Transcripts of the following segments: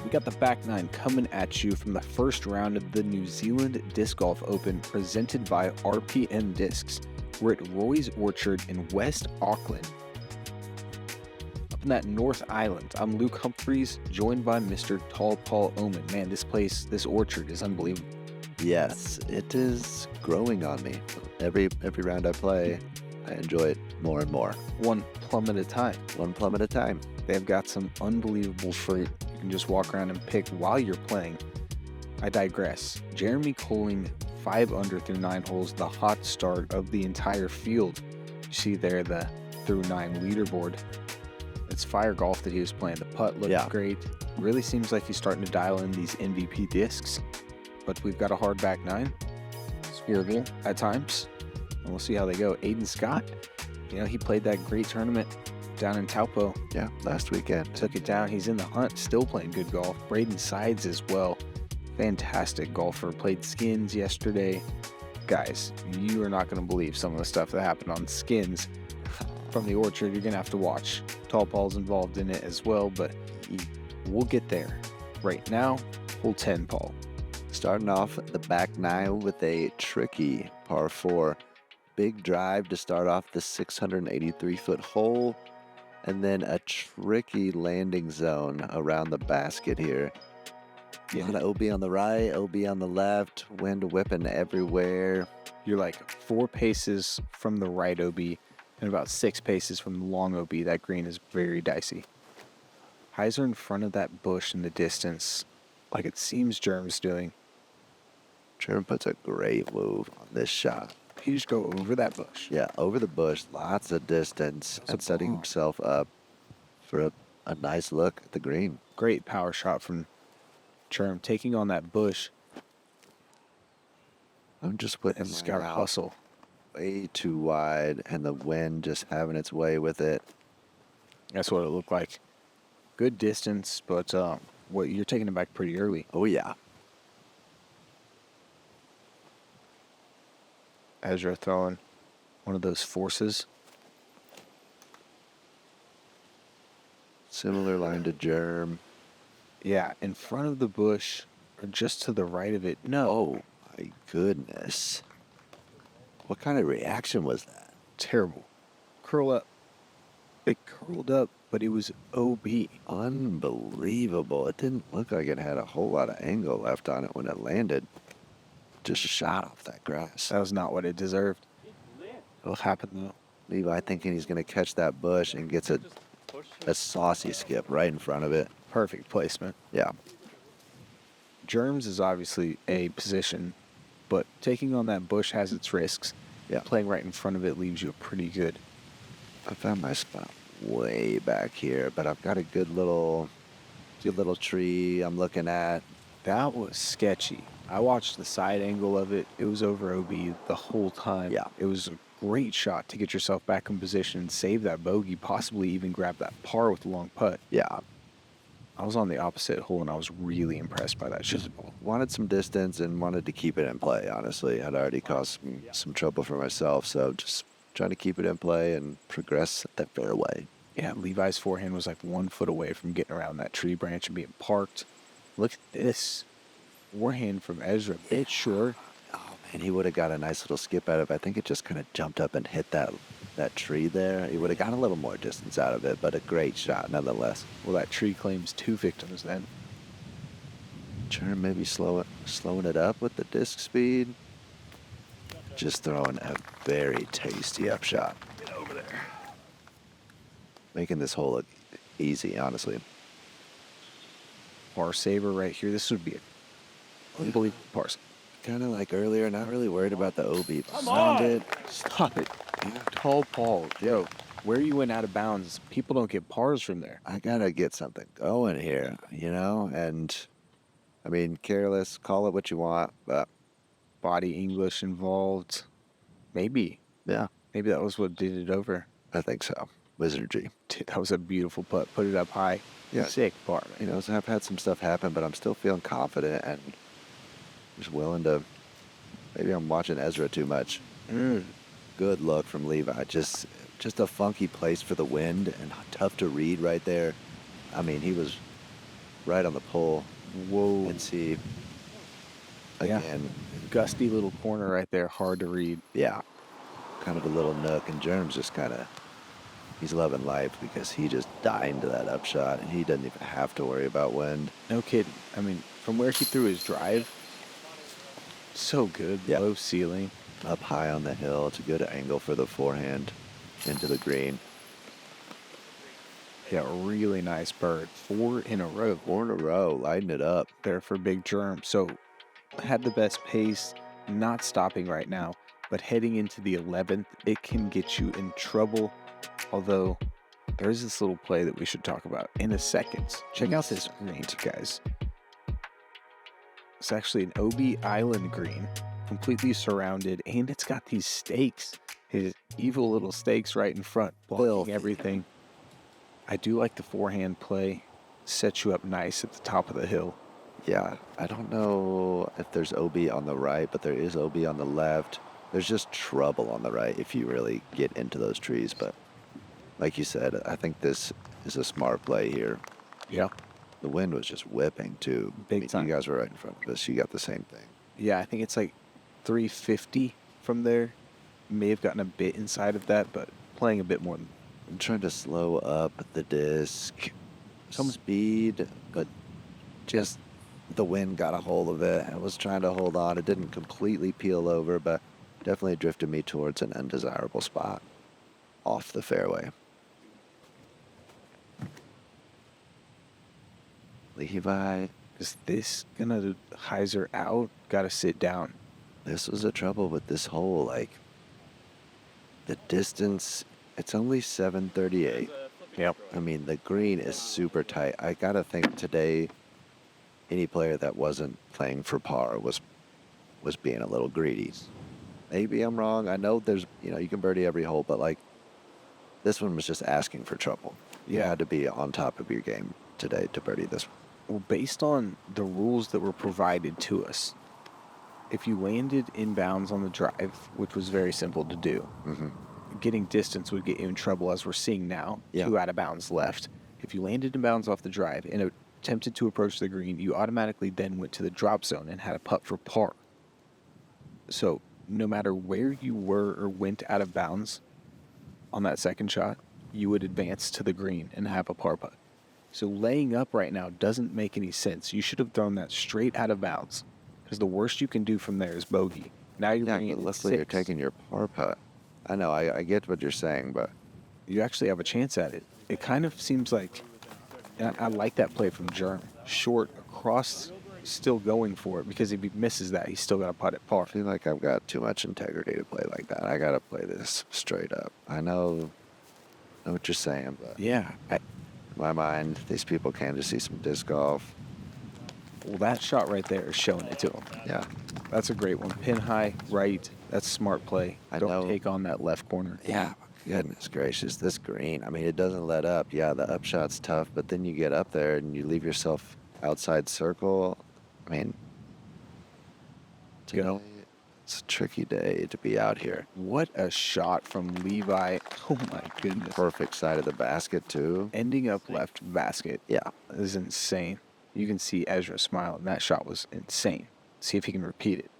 We got the back nine coming at you from the first round of the New Zealand Disc Golf Open presented by RPM Discs. We're at Roy's Orchard in West Auckland. Up in that North Island, I'm Luke Humphries, joined by Mr. Tall Paul Oman. Man, this orchard is unbelievable. Yes, it is growing on me. Every round I play, I enjoy it more and more. One plum at a time. One plum at a time. They've got some unbelievable fruit. You can just walk around and pick while you're playing. I digress. Jeremy Koling, 5 under through 9 holes, the hot start of the entire field. You see there the through 9 leaderboard. It's fire golf that he was playing. The putt looked great. Really seems like he's starting to dial in these MVP discs. But we've got a hard back 9. It's horrible at times. And we'll see how they go. Aiden Scott, he played that great tournament down in Taupo. Yeah, last weekend. Took it down. He's in the hunt, still playing good golf. Braden Sides as well. Fantastic golfer. Played skins yesterday. Guys, you are not going to believe some of the stuff that happened on skins from the orchard. You're going to have to watch. Tall Paul's involved in it as well, but we'll get there. Right now, hole 10, Paul. Starting off the back 9 with a tricky par 4. Big drive to start off the 683-foot hole. And then a tricky landing zone around the basket here. A lot of OB on the right, OB on the left, wind whipping everywhere. You're like 4 paces from the right OB and about 6 paces from the long OB. That green is very dicey. Highs are in front of that bush in the distance, like it seems Germ's doing. Germ puts a great move on this shot. He just go over that bush. Yeah, over the bush, lots of distance, and setting himself up for a nice look at the green. Great power shot from Germ, taking on that bush. I'm just putting He's got to hustle. Way too wide, and the wind just having its way with it. That's what it looked like. Good distance, but you're taking it back pretty early. Oh, yeah. Ezra throwing one of those forces. Similar line to Germ. Yeah, in front of the bush, or just to the right of it. No. Oh, my goodness. What kind of reaction was that? Terrible. Curl up. It curled up, but it was OB. Unbelievable. It didn't look like it had a whole lot of angle left on it when it landed. Just shot off that grass. That was not what it deserved. It'll happen, though. Levi thinking he's going to catch that bush and gets a saucy skip right in front of it. Perfect placement. Yeah. Germs is obviously a position, but taking on that bush has its risks. Yeah. Playing right in front of it leaves you pretty good. I found my spot way back here, but I've got a good little tree I'm looking at. That was sketchy. I watched the side angle of it. It was over OB the whole time. Yeah. It was a great shot to get yourself back in position and save that bogey, possibly even grab that par with a long putt. Yeah. I was on the opposite hole, and I was really impressed by that shot. Wanted some distance and wanted to keep it in play, honestly. I'd already caused some trouble for myself, so just trying to keep it in play and progress at that fairway. Yeah, Levi's forehand was like 1 foot away from getting around that tree branch and being parked. Look at this. Forehand from Ezra. Bit sure. Oh, man, he would have got a nice little skip out of it. I think it just kind of jumped up and hit that tree there. He would have got a little more distance out of it, but a great shot nonetheless. Well, that tree claims 2 victims then. Germ maybe slowing it up with the disc speed. Just throwing a very tasty upshot. Get over there. Making this hole look easy, honestly. Par saver right here. This would be an unbelievable par. Kind of like earlier, not really worried about the OB. Stop it. Tall Paul. Yo, where you went out of bounds, people don't get pars from there. I got to get something going here, and I mean, careless, call it what you want, but body English involved. Maybe. Yeah. Maybe that was what did it over. I think so. Wizardry. Dude, that was a beautiful putt. Put it up high. Yeah. Sick par. So I've had some stuff happen, but I'm still feeling confident and just willing to. Maybe I'm watching Ezra too much. Good look from Levi. Just a funky place for the wind and tough to read right there. I mean, he was right on the pole. Whoa. And see, Yeah. again, Gusty little corner right there. Hard to read. yeah, kind of a little nook. And Germ's just kind of, he's loving life because he just died into that upshot. And he doesn't even have to worry about wind. No kidding. I mean, from where he threw his drive, so good. Yeah. Low ceiling. Up high on the hill. It's a good angle for the forehand into the green. Yeah, really nice bird. 4 in a row. 4 in a row, lighting it up. There for Big Germ. So had the best pace, not stopping right now, but heading into the 11th, it can get you in trouble. Although there's this little play that we should talk about in a second. Check out this green, guys. It's actually an OB Island green, completely surrounded, and it's got these stakes, his evil little stakes right in front, blocking everything. I do like the forehand play, sets you up nice at the top of the hill. Yeah, I don't know if there's OB on the right, but there is OB on the left. There's just trouble on the right if you really get into those trees. But like you said, I think this is a smart play here. Yeah. The wind was just whipping too. Big time. You guys were right in front of us. You got the same thing. Yeah, I think it's like 350 from there. May have gotten a bit inside of that, but playing a bit more. I'm trying to slow up the disc, some speed, but just the wind got a hold of it. I was trying to hold on. It didn't completely peel over, but definitely drifted me towards an undesirable spot off the fairway. Levi, Is this gonna hyzer out? Gotta sit down. this was the trouble with this hole. Like, the distance, it's only 738. Yep. I mean, the green is super tight. I gotta think today, any player that wasn't playing for par was being a little greedy. Maybe I'm wrong. I know there's, you can birdie every hole, but like, this one was just asking for trouble. You Yeah. had to be on top of your game today to birdie this one. Well, based on the rules that were provided to us, if you landed inbounds on the drive, which was very simple to do, getting distance would get you in trouble, as we're seeing now. Yeah. 2 out of bounds left. If you landed inbounds off the drive and attempted to approach the green, you automatically then went to the drop zone and had a putt for par. So no matter where you were or went out of bounds on that second shot, you would advance to the green and have a par putt. So laying up right now doesn't make any sense. You should have thrown that straight out of bounds, because the worst you can do from there is bogey. Now you're bringing it in luckily you're 6. taking your par putt. I know, I get what you're saying, but You actually have a chance at it. It kind of seems like, and I like that play from Germ. Short across, still going for it, because if he misses that, he's still got to putt at par. I feel like I've got too much integrity to play like that. I gotta play this straight up. I know what you're saying, but Yeah. in my mind, these people can just see some disc golf. Well, that shot right there is showing it to him. Yeah. That's a great one. Pin high, right. That's smart play. I Don't know. take on that left corner. Yeah, goodness gracious, this green. I mean, it doesn't let up. Yeah, the upshot's tough, but then you get up there and you leave yourself outside circle. I mean, Go. it's a tricky day to be out here. What a shot from Levi. Oh my goodness. Perfect side of the basket, too. Ending up left basket. Yeah. That is insane. You can see Ezra smile, and that shot was insane. See if he can repeat it.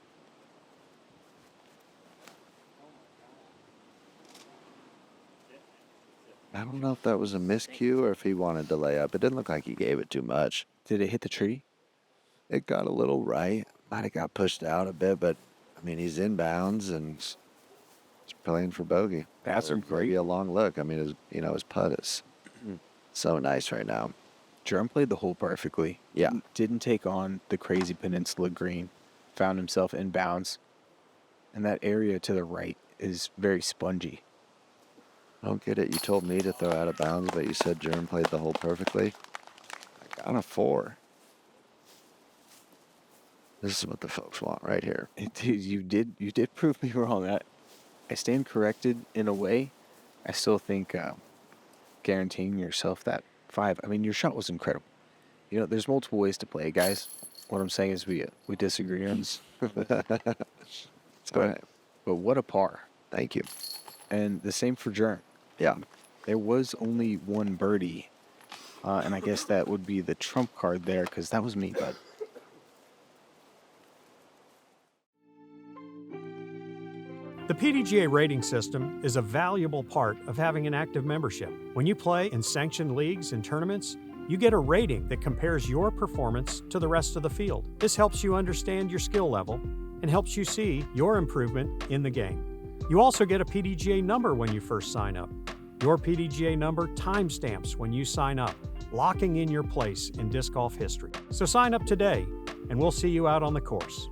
I don't know if that was a miscue or if he wanted to lay up. It didn't look like he gave it too much. Did it hit the tree? It got a little right. Might have got pushed out a bit, but I mean, he's inbounds and he's playing for bogey. That's Or great. maybe a long look. I mean, his putt is so nice right now. Jerome played the hole perfectly. Yeah. Didn't take on the crazy peninsula green. Found himself in bounds. And that area to the right is very spongy. I don't get it. You told me to throw out of bounds, but you said Jerm played the hole perfectly. I got a 4. This is what the folks want right here. Dude, you did prove me wrong. I stand corrected in a way. I still think guaranteeing yourself that 5. I mean, your shot was incredible. You know, there's multiple ways to play, guys. What I'm saying is we disagree on this. All right. But what a par. Thank you. And the same for Jerm. Yeah. There was only one birdie And I guess that would be the trump card there because that was me, bud. The PDGA rating system is a valuable part of having an active membership. When you play in sanctioned leagues and tournaments, you get a rating that compares your performance to the rest of the field. This helps you understand your skill level and helps you see your improvement in the game. You also get a PDGA number when you first sign up. Your PDGA number timestamps when you sign up, locking in your place in disc golf history. So sign up today, and we'll see you out on the course.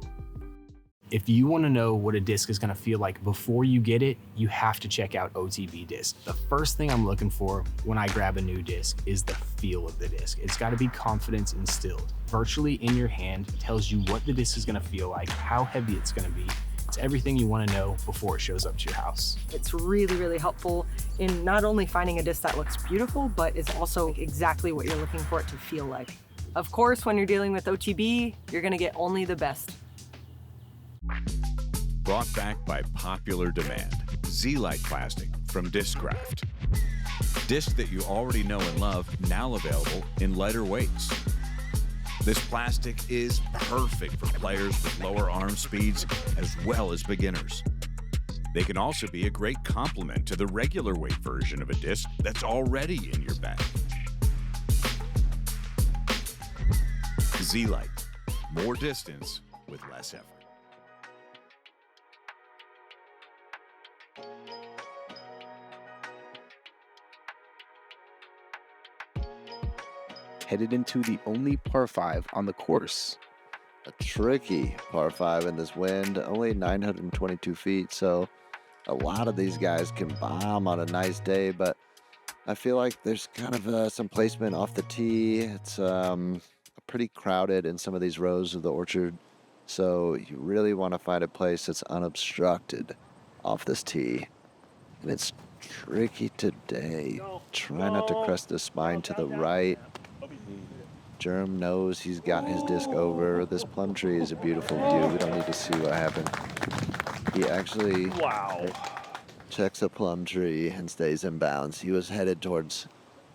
If you want to know what a disc is going to feel like before you get it, you have to check out OTB Disc. The first thing I'm looking for when I grab a new disc is the feel of the disc. It's got to be confidence instilled. Virtually in your hand tells you what the disc is going to feel like, how heavy it's going to be. It's everything you want to know before it shows up to your house. It's really, really helpful in not only finding a disc that looks beautiful, but is also exactly what you're looking for it to feel like. Of course, when you're dealing with OTB, you're going to get only the best. Brought back by popular demand, Z-Lite plastic from Discraft. Disc that you already know and love, now available in lighter weights. This plastic is perfect for players with lower arm speeds as well as beginners. They can also be a great complement to the regular weight version of a disc that's already in your bag. Z-Lite, more distance with less effort. Headed into the only par 5 on the course. A tricky par 5 in this wind, only 922 feet, so a lot of these guys can bomb on a nice day, but I feel like there's kind of some placement off the tee. It's pretty crowded in some of these rows of the orchard, so you really want to find a place that's unobstructed off this tee. And it's tricky today. Try not to crest the spine to the right. Germ knows he's got his disc over. This plum tree is a beautiful view. We don't need to see what happened. He actually checks a plum tree and stays in bounds. He was headed towards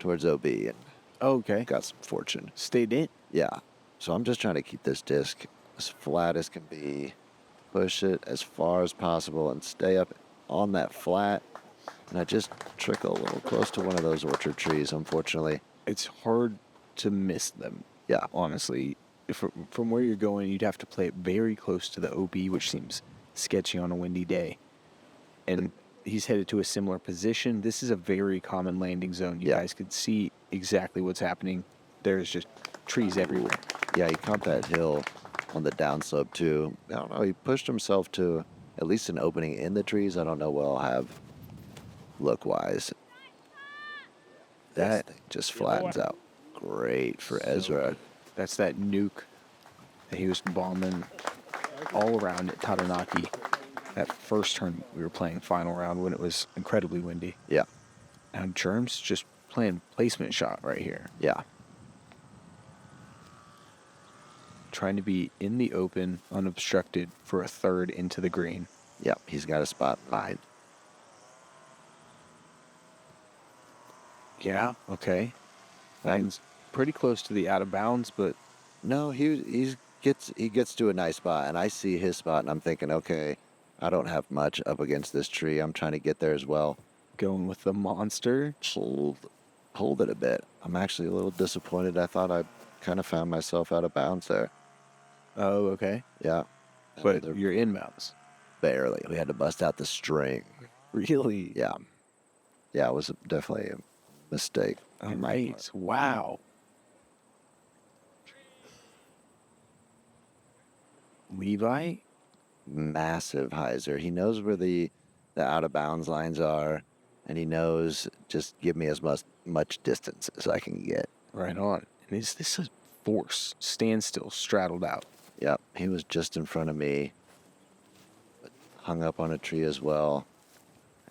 OB and Okay. got some fortune. Stayed in. Yeah. So I'm just trying to keep this disc as flat as can be. Push it as far as possible and stay up on that flat. And I just trickle a little close to one of those orchard trees, unfortunately. It's hard to miss them. Yeah. Honestly, from where you're going, you'd have to play it very close to the OB, which seems sketchy on a windy day. And he's headed to a similar position. This is a very common landing zone. You guys could see exactly what's happening. There's just trees everywhere. Yeah, he caught that hill on the downslope too. I don't know, he pushed himself to at least an opening in the trees. I don't know what I'll have look-wise. That just flattens out. Great for Ezra. That's that nuke that he was bombing all around at Taranaki. That first turn we were playing final round when it was incredibly windy. Yeah. And Germ's just playing placement shot right here. Yeah. Trying to be in the open, unobstructed for a third into the green. Yeah, he's got a spot in mind. Yeah, okay. That's pretty close to the out of bounds, but no, he gets to a nice spot, and I see his spot, and I'm thinking, okay, I don't have much up against this tree. I'm trying to get there as well. Going with the monster. Hold it a bit. I'm actually a little disappointed. I thought I kind of found myself out of bounds there. Oh, okay. Yeah. But you're inbounds. Barely. We had to bust out the string. Really? Yeah. Yeah, it was definitely a mistake. All right. Wow. Levi? Massive hyzer. He knows where the out of bounds lines are, and he knows just give me as much distance as I can get. Right on. And is this a force? Standstill, straddled out. Yep, he was just in front of me, but hung up on a tree as well.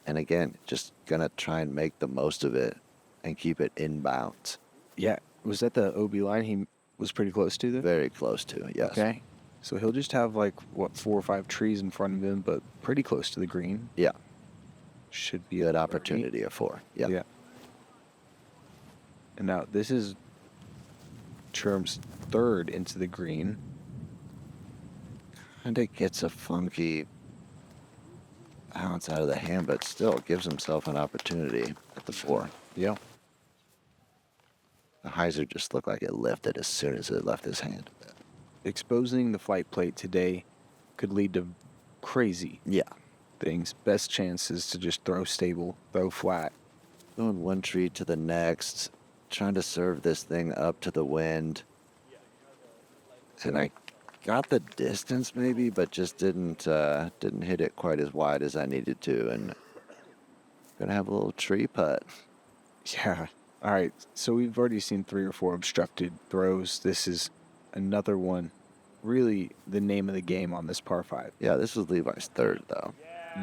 And again, just gonna try and make the most of it and keep it inbounds. Yeah. Was that the OB line he was pretty close to there? Very close to, yes. Okay. So he'll just have 4 or 5 trees in front of him, but pretty close to the green. Yeah. Should be Good opportunity of 4. Yeah. Yeah. And now this is Churm's third into the green. And it gets a funky bounce out of the hand, but still gives himself an opportunity at the 4. Yeah. The hyzer just looked like it lifted as soon as it left his hand. Exposing the flight plate today could lead to crazy Yeah. things. Best chance is to just throw stable, throw flat. Going one tree to the next, trying to serve this thing up to the wind. And I got the distance maybe, but just didn't hit it quite as wide as I needed to. And gonna have a little tree putt. Yeah. All right. So we've already seen 3 or 4 obstructed throws. This is another one. Really the name of the game on this par 5. Yeah, this was Levi's third though.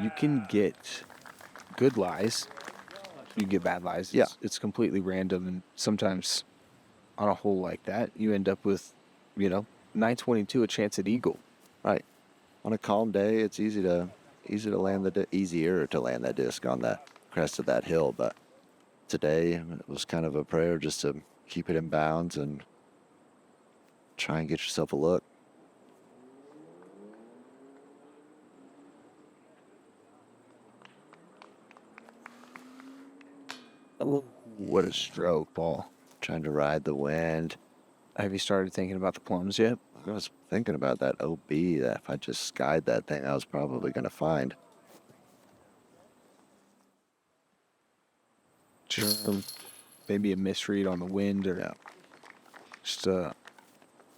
You can get good lies. You get bad lies. Yeah. It's completely random. And sometimes on a hole like that, you end up with, 922, a chance at eagle. Right. On a calm day, it's easier to land that disc on that crest of that hill, but today it was kind of a prayer just to keep it in bounds and try and get yourself a look. Oh, what a stroke, Paul. Trying to ride the wind. Have you started thinking about the plums yet? I was thinking about that OB that if I just skied that thing, I was probably going to find. Just maybe a misread on the wind or just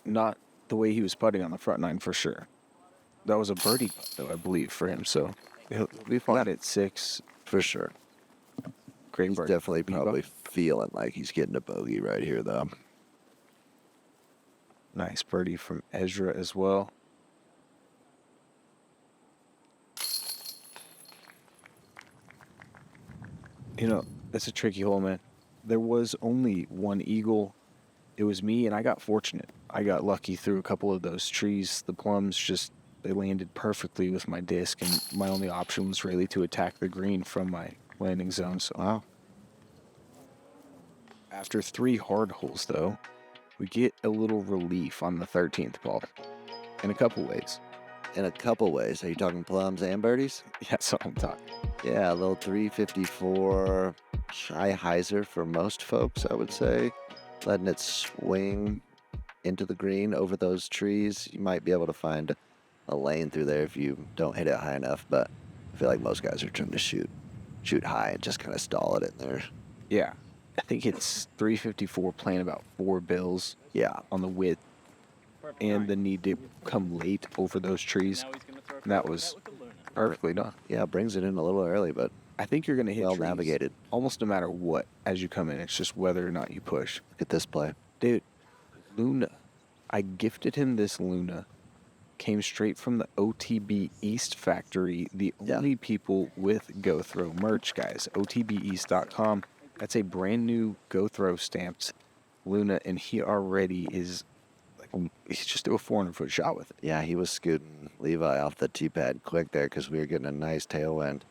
not the way he was putting on the front 9 for sure. That was a birdie putt, though, I believe, for him. So he'll be flat at 6. For sure. Great He's birdie. definitely probably feeling like he's getting a bogey right here, though. Nice birdie from Ezra as well. It's a tricky hole, man. There was only one eagle. It was me, and I got fortunate. I got lucky through a couple of those trees. The plums they landed perfectly with my disc, and my only option was really to attack the green from my landing zone. So, Wow. After 3 hard holes, though, we get a little relief on the 13th ball in a couple ways. In a couple ways. Are you talking plums and birdies? Yeah, that's what I'm talking. Yeah, a little 354 high hyzer for most folks, I would say. Letting it swing into the green over those trees. You might be able to find a lane through there if you don't hit it high enough, but I feel like most guys are trying to shoot high and just kind of stall it in there. Yeah. I think it's 354 playing about 4 bills. Yeah. On the width and the need to come late over those trees. And that was perfectly done. Yeah, brings it in a little early, but I think you're going to hit well trees navigated. almost no matter what as you come in. It's just whether or not you push. Look at this play. Dude, Luna. I gifted him this Luna. Came straight from the OTB East factory. The only people with Go Throw merch, guys. OTBEast.com. That's a brand new Go Throw stamped Luna, and he already is he's just threw a 400-foot shot with it. Yeah, he was scooting Levi off the tee pad quick there because we were getting a nice tailwind.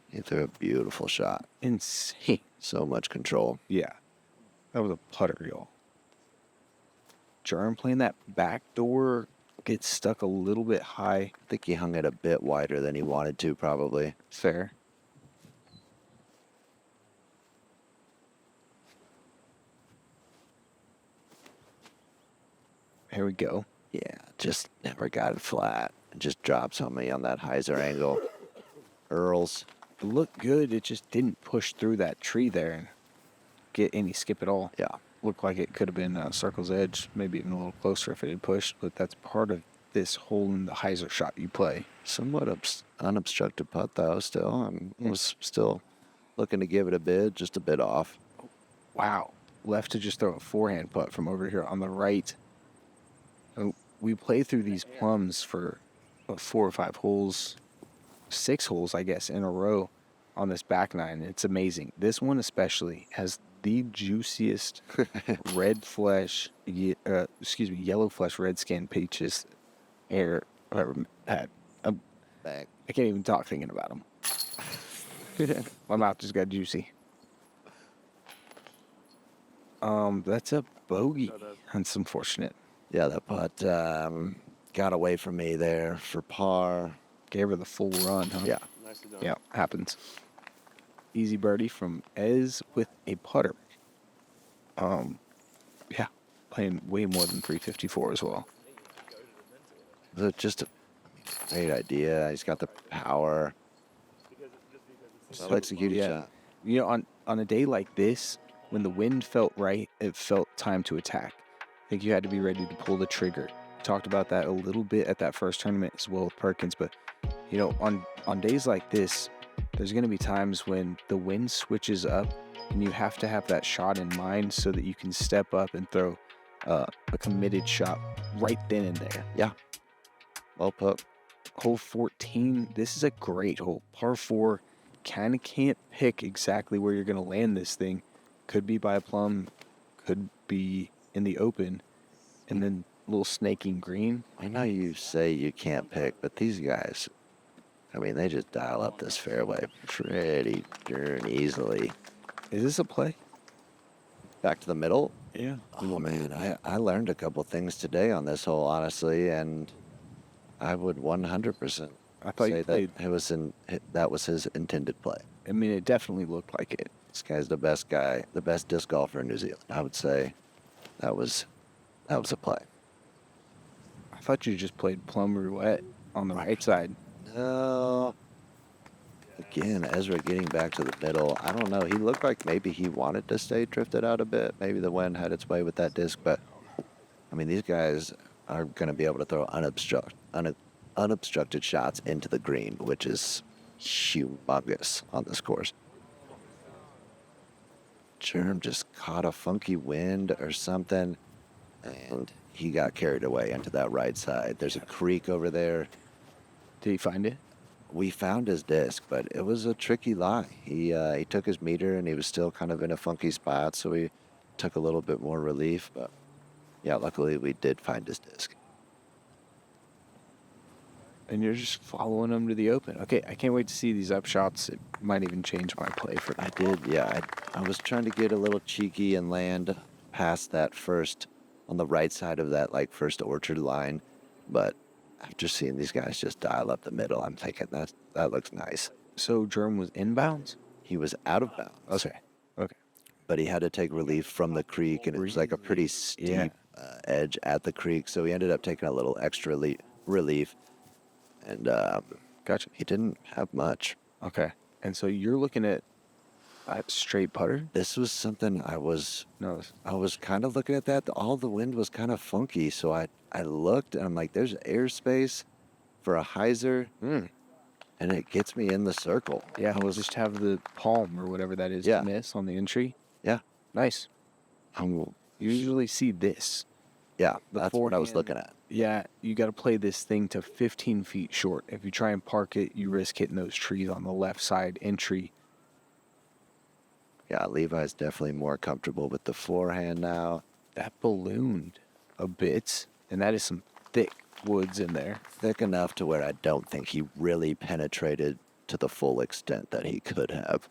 He threw a beautiful shot. Insane. So much control. Yeah. That was a putter, y'all. Jarm playing that back door gets stuck a little bit high. I think he hung it a bit wider than he wanted to, probably. Fair. Here we go. Yeah, just never got it flat. It just drops on me on that hyzer angle. Earls. It looked good. It just didn't push through that tree there and get any skip at all. Yeah. Looked like it could have been Circle's Edge, maybe even a little closer if it had pushed, but that's part of this hole in the hyzer shot you play. Somewhat unobstructed putt, though, still. I was still looking to give it a bid, just a bit off. Wow. Left to just throw a forehand putt from over here on the right. We play through these plums for 4 or 5 holes, 6 holes, I guess, in a row on this back 9. It's amazing. This one especially has the juiciest red flesh, yellow flesh red skin peaches I've ever had. Back. I can't even talk thinking about them. My mouth just got juicy. That's a bogey. That's unfortunate. Yeah, that putt got away from me there for par. Gave her the full run, huh? Yeah. Yeah, happens. Easy birdie from Ez with a putter. Yeah, playing way more than 354 as well. Just a great idea. He's got the power. Well executed Yeah. shot. You know, on a day like this, when the wind felt right, it felt time to attack. I think you had to be ready to pull the trigger. Talked about that a little bit at that first tournament as well with Perkins, but you know, on days like this, there's going to be times when the wind switches up and you have to have that shot in mind so that you can step up and throw a committed shot right then and there. Yeah. Well put. Hole 14, this is a great hole. Par 4, kind of can't pick exactly where you're going to land this thing. Could be by a plum, could be in the open, and then a little snaking green. I know you say you can't pick, but these guys, I mean, they just dial up this fairway pretty darn easily. Is this a play? Back to the middle. Yeah. Oh, man, I learned a couple things today on this hole, honestly, and I would 100% I thought you say played. that was his intended play. I mean, it definitely looked like it. This guy's the best guy, the best disc golfer in New Zealand. I would say that was a play. I thought you just played plum roulette on the right side. No. Again, Ezra getting back to the middle. I don't know. He looked like maybe he wanted to stay drifted out a bit. Maybe the wind had its way with that disc. But, I mean, these guys are going to be able to throw unobstructed shots into the green, which is humongous on this course. Germ just caught a funky wind or something, and he got carried away into that right side. There's a creek over there. Did he find it? We found his disc, but it was a tricky lie. He took his meter, and he was still kind of in a funky spot, so we took a little bit more relief. But, yeah, luckily we did find his disc. And you're just following him to the open. Okay, I can't wait to see these up shots. It might even change my play for I did, yeah. I was trying to get a little cheeky and land past that first, on the right side of that, like, first orchard line, but after seeing these guys just dial up the middle, I'm thinking that looks nice. So Germ was inbounds? He was out of bounds. Okay. But he had to take relief from the creek, and it was like a pretty steep edge at the creek, so he ended up taking a little extra relief, and Gotcha. he didn't have much. Okay. And so you're looking at a straight putter? This was something I was kind of looking at that. All the wind was kind of funky, so I looked, and I'm like, there's airspace for a hyzer, and it gets me in the circle. Yeah, we'll just have the palm or whatever that is to miss on the entry. Yeah. Nice. You usually see this. Yeah, that's what I was forehand. looking at. Yeah, you got to play this thing to 15 feet short. If you try and park it, you risk hitting those trees on the left side entry. Yeah, Levi's definitely more comfortable with the forehand now. That ballooned a bit, and that is some thick woods in there. Thick enough to where I don't think he really penetrated to the full extent that he could have.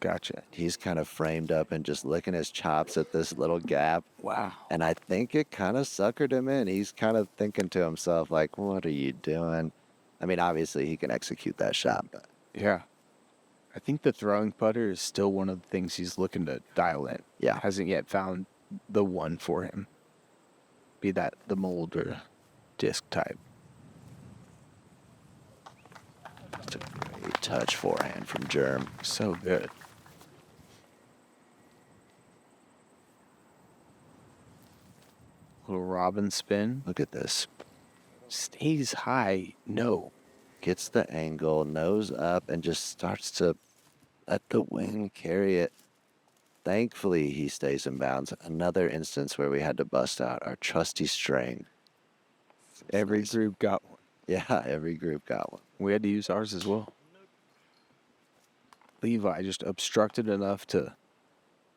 Gotcha. He's kind of framed up and just licking his chops at this little gap. Wow. And I think it kind of suckered him in. He's kind of thinking to himself, like, what are you doing? I mean, obviously he can execute that shot, but Yeah. I think the throwing putter is still one of the things he's looking to dial in. Yeah. Hasn't yet found the one for him. Be that the mold or disc type. it's a great touch forehand from Germ. So good. Little robin spin. Look at this. Stays high. No. Gets the angle, nose up, and just starts to let the wind carry it. Thankfully, he stays in bounds. Another instance where we had to bust out our trusty string. Every Nice. group got one. Yeah, every group got one. We had to use ours as well. Levi just obstructed enough to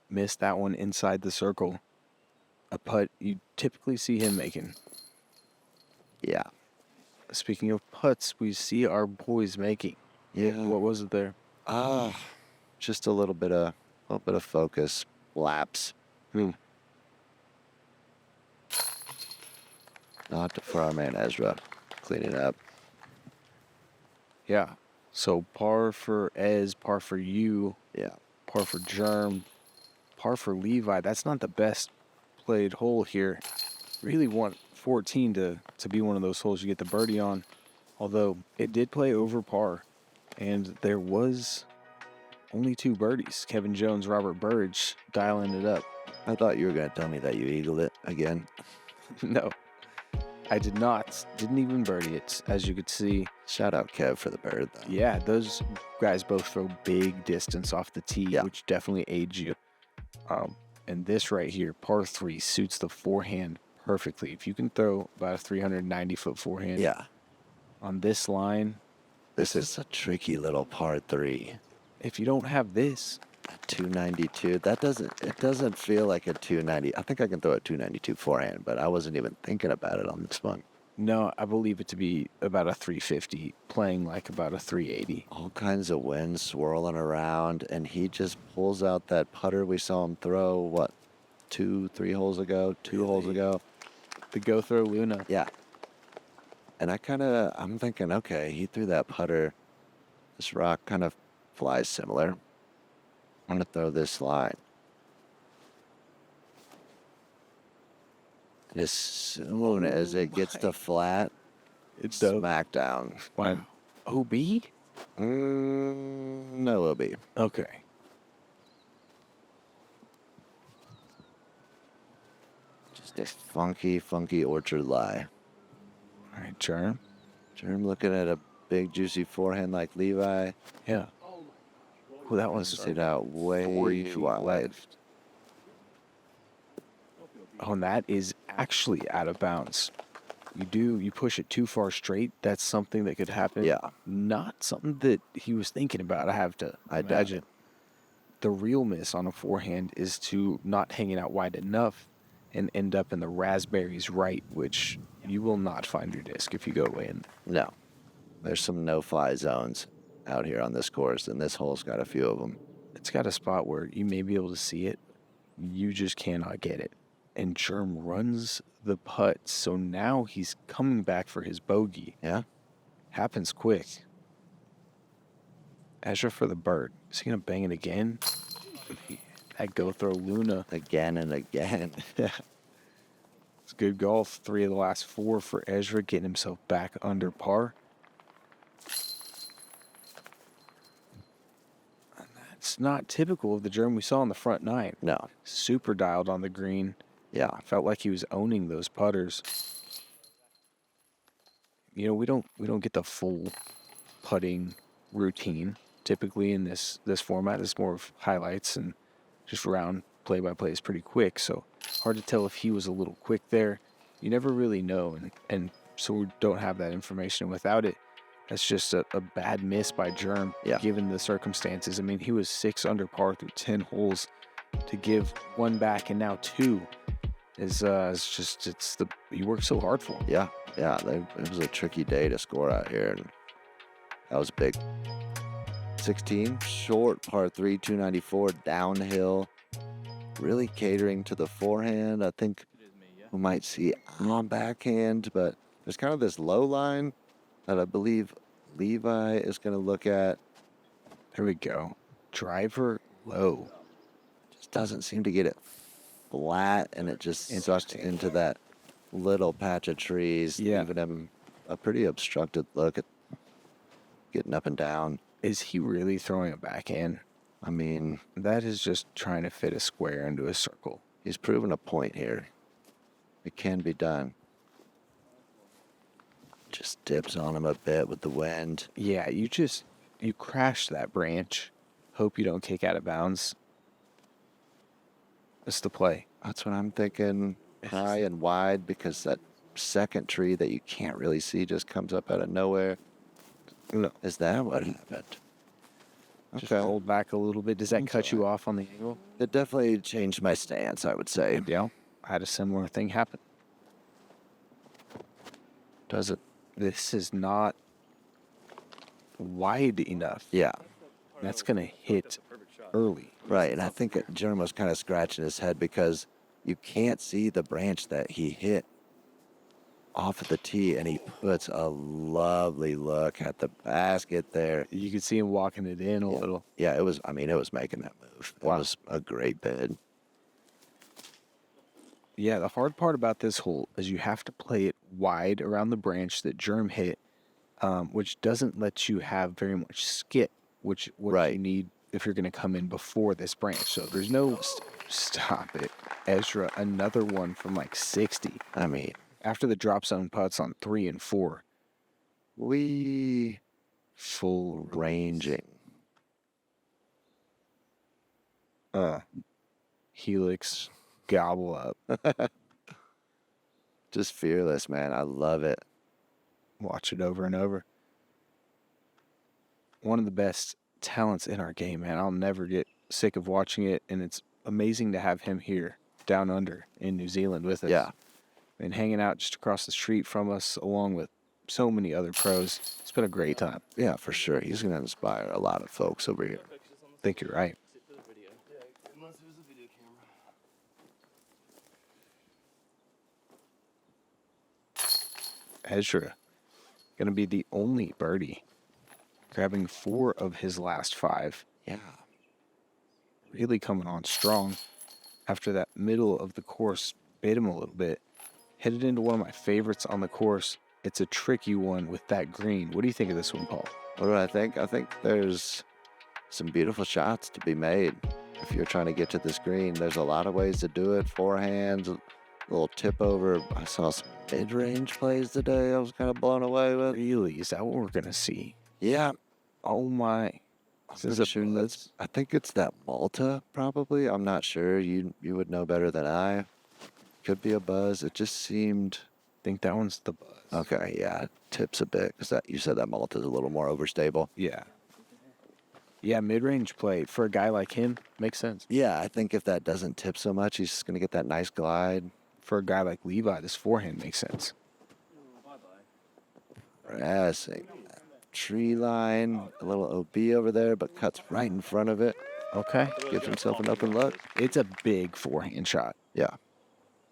miss that one inside the circle. A putt you typically see him making. Yeah. Speaking of putts, we see our boys making. Yeah. What was it there? Just a little bit of focus. laps. Not for our man Ezra. Cleaning up. Yeah. So par for Ez, par for you, Yeah. par for Germ, par for Levi. That's not the best played hole here. Really want 14 to be one of those holes you get the birdie on. Although it did play over par, and there was only 2 birdies. Kevin Jones, Robert Burridge dialing it up. I thought you were going to tell me that you eagled it again. No, I did not. Didn't even birdie it, as you could see. Shout out Kev for the bird, though. Yeah, those guys both throw big distance off the tee, Yeah. which definitely aids you. And this right here, par 3, suits the forehand perfectly. If you can throw about a 390-foot forehand Yeah. on this line, This is a tricky little par 3. if you don't have this, 292. It doesn't feel like a 290. I think I can throw a 292 forehand, but I wasn't even thinking about it on this one. no, I believe it to be about a 350, playing like about a 380. All kinds of wind swirling around, and he just pulls out that putter we saw him throw, what, 2-3 holes ago, 2 holes ago. The Go Throw Luna. Yeah. And I'm thinking, okay, he threw that putter. This rock kind of flies similar. I'm going to throw this line. And as soon as it gets to flat, It's dope. smack down. Fine. OB? No, it'll be. Okay. Just a funky orchard lie. All right, Germ. Germ looking at a big, juicy forehand like Levi. Yeah. Well, that one's Sit out 40 way feet wide. left. Oh, and that is actually out of bounds. You push it too far straight, that's something that could happen. Yeah. Not something that he was thinking about, I have to I doubt imagine. it. The real miss on a forehand is to not hang it out wide enough and end up in the raspberries right, which you will not find your disc if you go away in. No. There's some no-fly zones out here on this course, and this hole's got a few of them. It's got a spot where you may be able to see it, you just cannot get it. And Germ runs the putt, so now he's coming back for his bogey. Yeah? Happens quick. Ezra for the bird. Is he going to bang it again? That Go Throw Luna. Again and again. It's good golf. 3 of the last 4 for Ezra, getting himself back under par. And that's not typical of the Germ we saw on the front 9. No. Super dialed on the green. Yeah. Felt like he was owning those putters. You know, we don't get the full putting routine typically in this format. It's more of highlights and just round play-by-play is pretty quick. So hard to tell if he was a little quick there. You never really know, and so we don't have that information. Without it, that's just a bad miss by Germ, Yeah. given the circumstances. I mean, he was 6 under par through 10 holes. To give 1 back and now 2 is you work so hard for him. Yeah. It was a tricky day to score out here, and that was big. 16, short par 3, 294, downhill. Really catering to the forehand. I think we might see on backhand, but there's kind of this low line that I believe Levi is going to look at. There we go. Driver low. Just doesn't seem to get it flat, and it just sucks into that little patch of trees, Yeah. giving him a pretty obstructed look at getting up and down. Is he really throwing a backhand? I mean, That is just trying to fit a square into a circle. he's proven a point here. It can be done. Just dips on him a bit with the wind. Yeah, you crash that branch. Hope you don't kick out of bounds. That's the play. That's what I'm thinking. High and wide, because that second tree that you can't really see just comes up out of nowhere. No. Is that what happened? Just hold back a little bit. Does that cut you off on the angle? It definitely changed my stance, I would say. Yeah. I had a similar thing happen. Does it? This is not wide enough. Yeah. That's going to hit early. Right, and I think Jeremy was kind of scratching his head because you can't see the branch that he hit off of the tee, and he puts a lovely look at the basket there. You could see him walking it in a little. Yeah, it was making that move. It was a great bid. Yeah, the hard part about this hole is you have to play it wide around the branch that Germ hit, which doesn't let you have very much skip, what you need if you're going to come in before this branch. So there's no stop it. Ezra, another one from like 60. I mean, after the drop zone putts on 3 and 4. We full ranging. Helix gobble up. Just fearless, man. I love it. Watch it over and over. One of the best talents in our game, man. I'll never get sick of watching it, and it's amazing to have him here down under in New Zealand with us. Yeah. And hanging out just across the street from us, along with so many other pros. It's been a great time. Yeah, for sure. He's going to inspire a lot of folks over here. I think you're right. Ezra, going to be the only birdie, grabbing 4 of his last 5. Yeah. Really coming on strong. After that middle of the course bit him a little bit. Headed into one of my favorites on the course. It's a tricky one with that green. What do you think of this one, Paul? What do I think? I think there's some beautiful shots to be made. If you're trying to get to this green, there's a lot of ways to do it. Forehands, a little tip over. I saw some mid-range plays today I was kind of blown away with. Really? Is that what we're going to see? Yeah. Oh, my. I think it's that Malta, probably. I'm not sure. You would know better than I. Could be a buzz. It just seemed... I think that one's the buzz. Okay, yeah. Tips a bit, because you said that Malta's a little more overstable. Yeah. Yeah, mid-range play for a guy like him makes sense. Yeah, I think if that doesn't tip so much, he's just going to get that nice glide. For a guy like Levi, this forehand makes sense. Passing. Tree line, a little OB over there, but cuts right in front of it. Okay. Gives himself an open look. It's a big forehand shot. Yeah.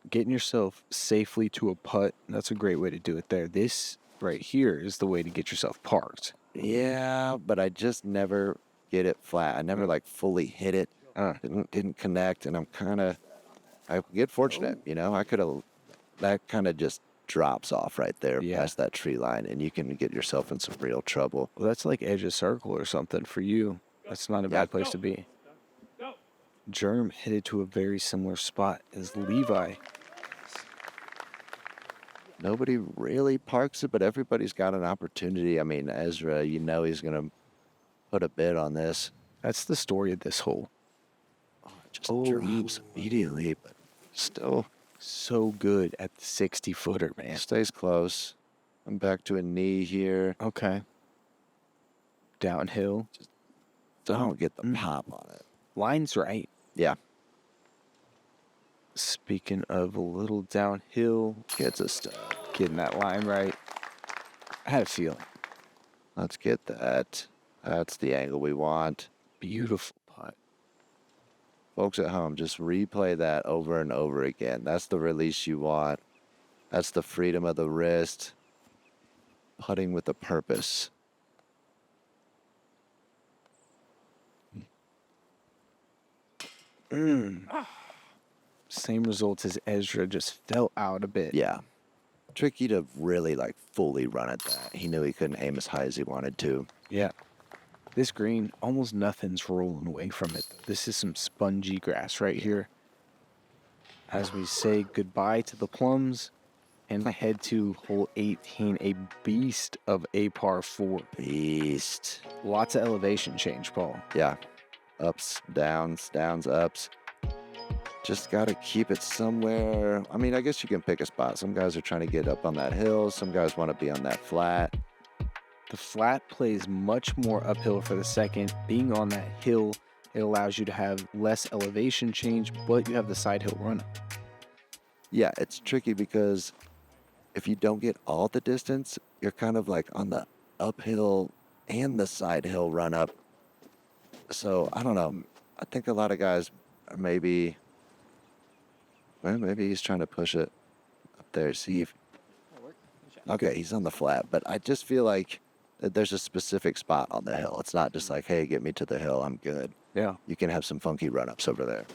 Getting yourself safely to a putt, that's a great way to do it there. This right here is the way to get yourself parked. Yeah, but I just never get it flat. I never fully hit it. Didn't connect, and I get fortunate, I could have, that kind of just drops off right there past that tree line, and you can get yourself in some real trouble. Well, that's like edge of circle or something for you. That's not a bad place to be. Germ headed to a very similar spot as Levi. Nobody really parks it, but everybody's got an opportunity. I mean, Ezra, he's going to put a bid on this. That's the story of this hole. Just drops immediately, but still so good at the 60-footer, man. Stays close. I'm back to a knee here. Okay. Downhill. Just don't get the pop on it. Line's right. Yeah. Speaking of a little downhill, gets a stud. Getting that line right. I had a feeling. Let's get that. That's the angle we want. Beautiful putt. Folks at home, just replay that over and over again. That's the release you want. That's the freedom of the wrist. Putting with a purpose. Same results as Ezra, just fell out a bit. Yeah. Tricky to really fully run at that. He knew he couldn't aim as high as he wanted to. Yeah. This green, almost nothing's rolling away from it. This is some spongy grass right here. As we say goodbye to the plums and head to hole 18, a beast of a par 4. Beast. Lots of elevation change, Paul. Yeah. Ups, downs, ups. Just got to keep it somewhere. I mean, I guess you can pick a spot. Some guys are trying to get up on that hill. Some guys want to be on that flat. The flat plays much more uphill for the second. Being on that hill, it allows you to have less elevation change, but you have the side hill run up. Yeah, it's tricky because if you don't get all the distance, you're kind of on the uphill and the side hill run up. So I don't know. I think a lot of guys are maybe he's trying to push it up there. See if okay, he's on the flat, but I just feel like that there's a specific spot on the hill. It's not just like, hey, get me to the hill, I'm good. Yeah. You can have some funky run-ups over there.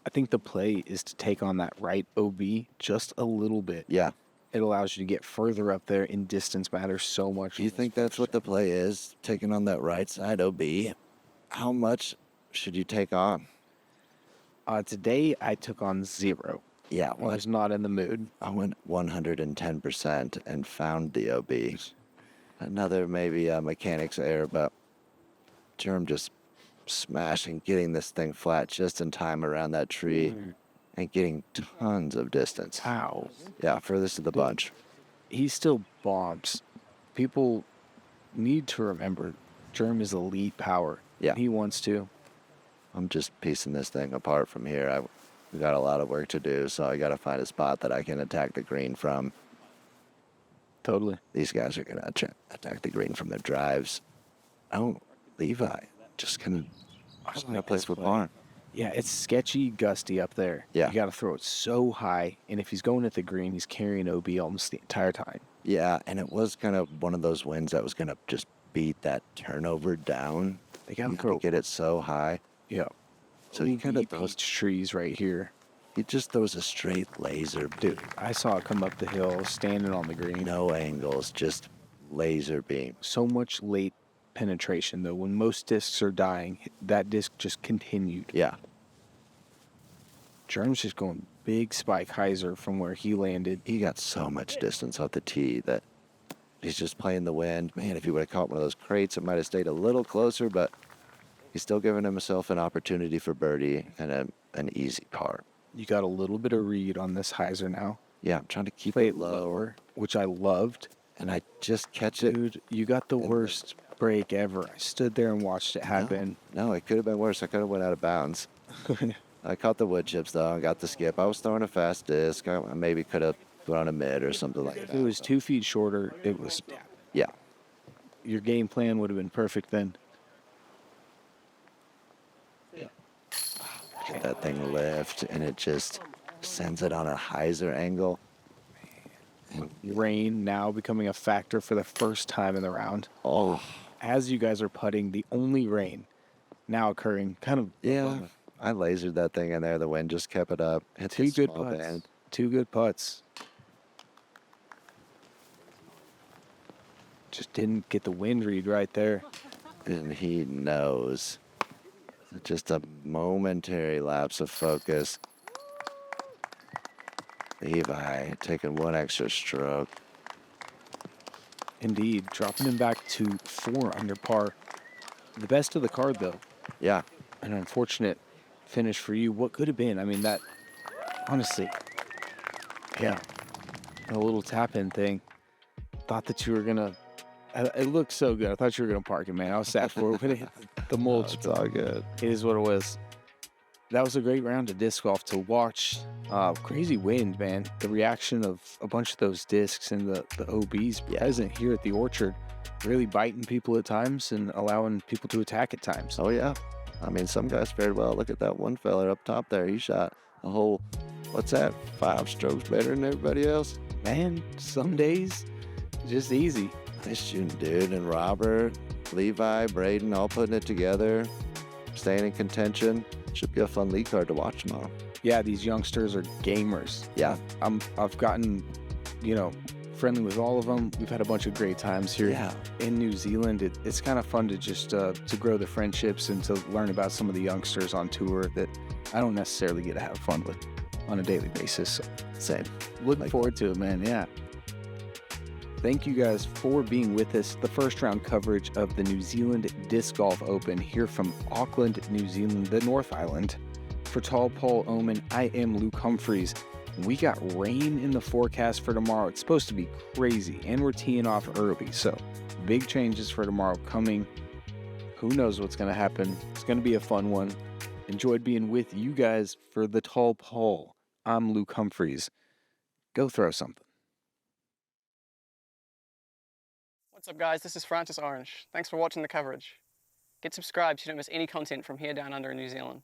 I think the play is to take on that right OB just a little bit. Yeah. It allows you to get further up there, and distance matters so much. Do you think that's what the play is? Taking on that right side OB? How much should you take on? Today, I took on 0. Yeah, I was not in the mood. I went 110% and found the OB. Another maybe a mechanic's error, but Germ just smashing, getting this thing flat just in time around that tree and getting tons of distance. Ow. Yeah, furthest of the bunch. He still bombs. People need to remember Germ is a lead power. Yeah. He wants to. I'm just piecing this thing apart from here. We got a lot of work to do, so I got to find a spot that I can attack the green from. Totally. These guys are going to attack the green from their drives. Oh, Levi, just going to place with barn. Yeah, it's sketchy, gusty up there. Yeah. You got to throw it so high, and if he's going at the green, he's carrying OB almost the entire time. Yeah, and it was kind of one of those winds that was going to just beat that turnover down. They got to You throw. can get it so high. Yeah. So he kind of throws throws. trees right here. He just throws a straight laser, Dude, I saw it come up the hill, standing on the green. No angles, just laser beam. So much late penetration, though. When most discs are dying, that disc just continued. Yeah. Germ's just going big spike hyzer from where he landed. He got so much distance off the tee that he's just playing the wind. Man, if he would have caught one of those crates, it might have stayed a little closer, but he's still giving himself an opportunity for birdie and an easy par. You got a little bit of read on this hyzer now. Yeah, I'm trying to keep Play it lower, which I loved. and I just catch it. Dude, you got the worst break ever. I stood there and watched it happen. No, it could have been worse. I could have went out of bounds. I caught the wood chips, though. I got the skip. I was throwing a fast disc. I maybe could have thrown a mid or something like If that. it was 2 feet shorter, it was... Yeah. Your game plan would have been perfect then. Get that thing lift, and it just sends it on a hyzer angle. And, Rain now becoming a factor for the first time in the round. oh, As you guys are putting, the only rain now occurring kind of... yeah. I lasered that thing in there. The wind just kept it up. Hit Two the good small putts. band. 2 good putts. Just didn't get the wind read right there. And he knows. Just a momentary lapse of focus. Levi taking one extra stroke. Indeed, dropping him back to 4 under par. The best of the card, though. Yeah. An unfortunate finish for you. What could have been? I mean, that, honestly, yeah, a little tap-in thing. Thought that you were going to, it looked so good. I thought you were going to park it, man. I was sad for it, but it hit the mulch. It's all good. It is what it was. That was a great round of disc golf to watch. Crazy wind, man. The reaction of a bunch of those discs and the OBs present here at the Orchard, really biting people at times and allowing people to attack at times. Oh, yeah. I mean, some guys fared well. Look at that one fella up top there. He shot a whole, what's that, 5 strokes better than everybody else. Man, some days, just easy. Nice shooting, dude. And Robert, Levi, Braden, all putting it together, staying in contention. Should be a fun league card to watch tomorrow. Yeah, these youngsters are gamers. Yeah. I've gotten, friendly with all of them. We've had a bunch of great times here in New Zealand. It's kind of fun to just to grow the friendships and to learn about some of the youngsters on tour that I don't necessarily get to have fun with on a daily basis. So, Same. looking forward to it, man. Yeah. Thank you guys for being with us. The first round coverage of the New Zealand Disc Golf Open here from Auckland, New Zealand, the North Island. For Tall Paul Oman, I am Luke Humphries. We got rain in the forecast for tomorrow. It's supposed to be crazy, and we're teeing off early. So big changes for tomorrow coming. Who knows what's going to happen? It's going to be a fun one. Enjoyed being with you guys for the Tall Paul. I'm Luke Humphries. Go throw something. What's up guys, this is Francis Orange. Thanks for watching the coverage. Get subscribed so you don't miss any content from here down under in New Zealand.